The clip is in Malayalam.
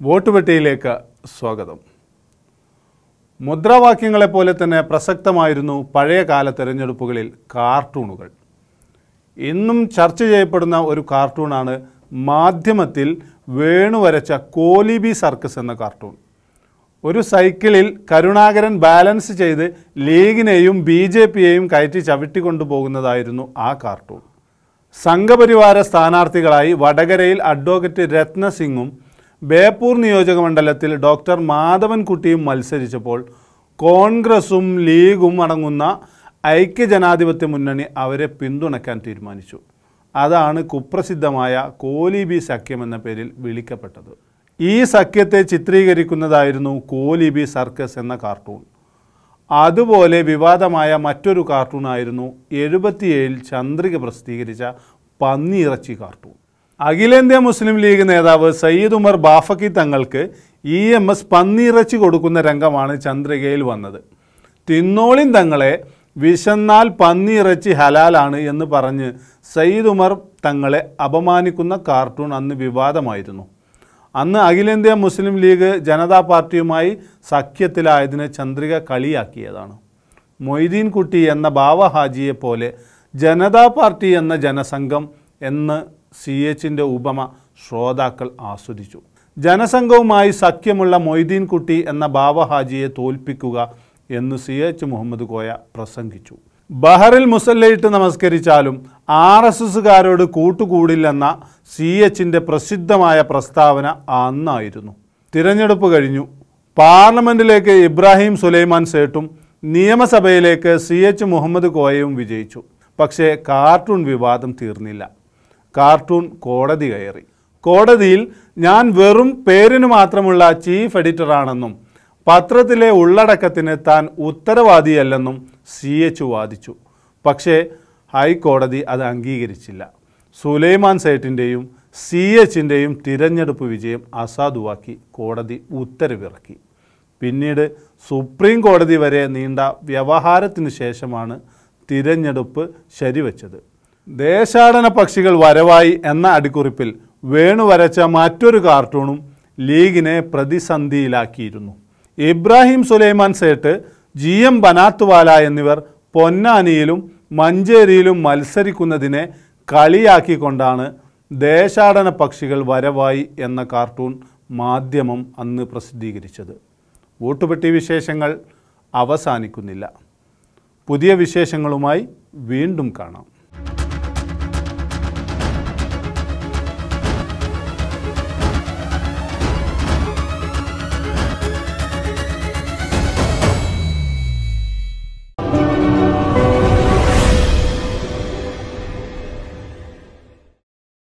വോട്ട് പെട്ടിയിലേക്ക് സ്വാഗതം. മുദ്രാവാക്യങ്ങളെപ്പോലെ തന്നെ പ്രസക്തമായിരുന്നു പഴയകാല തെരഞ്ഞെടുപ്പുകളിൽ കാർട്ടൂണുകൾ. ഇന്നും ചർച്ച ചെയ്യപ്പെടുന്ന ഒരു കാർട്ടൂണാണ് മാധ്യമത്തിൽ വേണു വരച്ച കോലിബി സർക്കസ് എന്ന കാർട്ടൂൺ. ഒരു സൈക്കിളിൽ കരുണാകരൻ ബാലൻസ് ചെയ്ത് ലീഗിനെയും BJPയെയും കയറ്റി ചവിട്ടിക്കൊണ്ടുപോകുന്നതായിരുന്നു ആ കാർട്ടൂൺ. സംഘപരിവാര സ്ഥാനാർത്ഥികളായി വടകരയിൽ അഡ്വക്കേറ്റ് രത്നസിംഗും ബേപ്പൂർ നിയോജകമണ്ഡലത്തിൽ ഡോക്ടർ മാധവൻകുട്ടിയും മത്സരിച്ചപ്പോൾ കോൺഗ്രസും ലീഗും അടങ്ങുന്ന ഐക്യജനാധിപത്യ മുന്നണി അവരെ പിന്തുണയ്ക്കാൻ തീരുമാനിച്ചു. അതാണ് കുപ്രസിദ്ധമായ കോലിബി സഖ്യം എന്ന പേരിൽ വിളിക്കപ്പെട്ടത്. ഈ സഖ്യത്തെ ചിത്രീകരിക്കുന്നതായിരുന്നു കോലിബി സർക്കസ് എന്ന കാർട്ടൂൺ. അതുപോലെ വിവാദമായ മറ്റൊരു കാർട്ടൂണായിരുന്നു 77 ചന്ദ്രിക പ്രസിദ്ധീകരിച്ച പന്നിയിറച്ചി കാർട്ടൂൺ. അഖിലേന്ത്യാ മുസ്ലിം ലീഗ് നേതാവ് സയ്യിദ് ഉമർ ബാഫക്കി തങ്ങൾക്ക് EMS പന്നിയിറച്ചി കൊടുക്കുന്ന രംഗമാണ് ചന്ദ്രികയിൽ വന്നത്. തിന്നോളിൻ തങ്ങളെ, വിശന്നാൽ പന്നിയിറച്ചി ഹലാലാണ് എന്ന് പറഞ്ഞ് സയ്യിദ് ഉമർ തങ്ങളെ അപമാനിക്കുന്ന കാർട്ടൂൺ അന്ന് വിവാദമായിരുന്നു. അന്ന് അഖിലേന്ത്യാ മുസ്ലിം ലീഗ് ജനതാ പാർട്ടിയുമായി സഖ്യത്തിലായതിനെ ചന്ദ്രിക കളിയാക്കിയതാണ്. മൊയ്തീൻ കുട്ടി എന്ന ബാവഹാജിയെ പോലെ ജനതാ പാർട്ടി എന്ന ജനസംഘം എന്ന് CHൻ്റെ ഉപമ ശ്രോതാക്കൾ ആസ്വദിച്ചു. ജനസംഘവുമായി സഖ്യമുള്ള മൊയ്തീൻ കുട്ടി എന്ന ബാവഹാജിയെ തോൽപ്പിക്കുക എന്ന് CH മുഹമ്മദ് കോയ പ്രസംഗിച്ചു. ബഹറിൽ മുസല്ലയിട്ട് നമസ്കരിച്ചാലും RSSകാരോട് കൂട്ടുകൂടില്ലെന്ന CHൻ്റെ പ്രസിദ്ധമായ പ്രസ്താവന അന്നായിരുന്നു. തിരഞ്ഞെടുപ്പ് കഴിഞ്ഞു. പാർലമെൻറ്റിലേക്ക് ഇബ്രാഹിം സുലൈമാൻ സേട്ടും നിയമസഭയിലേക്ക് CH മുഹമ്മദ് കോയയും വിജയിച്ചു. പക്ഷേ കാർട്ടൂൺ വിവാദം തീർന്നില്ല. കാർട്ടൂൺ കോടതി കയറി. കോടതിയിൽ ഞാൻ വെറും പേരിന് മാത്രമുള്ള ചീഫ് എഡിറ്ററാണെന്നും പത്രത്തിലെ ഉള്ളടക്കത്തിന് താൻ ഉത്തരവാദിയല്ലെന്നും CH വാദിച്ചു. പക്ഷേ ഹൈക്കോടതി അത് അംഗീകരിച്ചില്ല. സുലൈമാൻ സേട്ടിൻ്റെയും CHൻ്റെയും തിരഞ്ഞെടുപ്പ് വിജയം അസാധുവാക്കി കോടതി ഉത്തരവിറക്കി. പിന്നീട് സുപ്രീം കോടതി വരെ നീണ്ട വ്യവഹാരത്തിനു ശേഷമാണ് തിരഞ്ഞെടുപ്പ് ശരിവച്ചത്. ദേശാടന പക്ഷികൾ വരവായി എന്ന അടിക്കുറിപ്പിൽ വേണു വരച്ച മറ്റൊരു കാർട്ടൂണും ലീഗിനെ പ്രതിസന്ധിയിലാക്കിയിരുന്നു. ഇബ്രാഹിം സുലൈമാൻ സേട്ട്, GM ബനാത്തുവാല എന്നിവർ പൊന്നാനിയിലും മഞ്ചേരിയിലും മത്സരിക്കുന്നതിനെ കളിയാക്കിക്കൊണ്ടാണ് ദേശാടന പക്ഷികൾ വരവായി എന്ന കാർട്ടൂൺ മാധ്യമം അന്ന് പ്രസിദ്ധീകരിച്ചത്. വോട്ടുപെട്ടി വിശേഷങ്ങൾ അവസാനിക്കുന്നില്ല. പുതിയ വിശേഷങ്ങളുമായി വീണ്ടും കാണാം.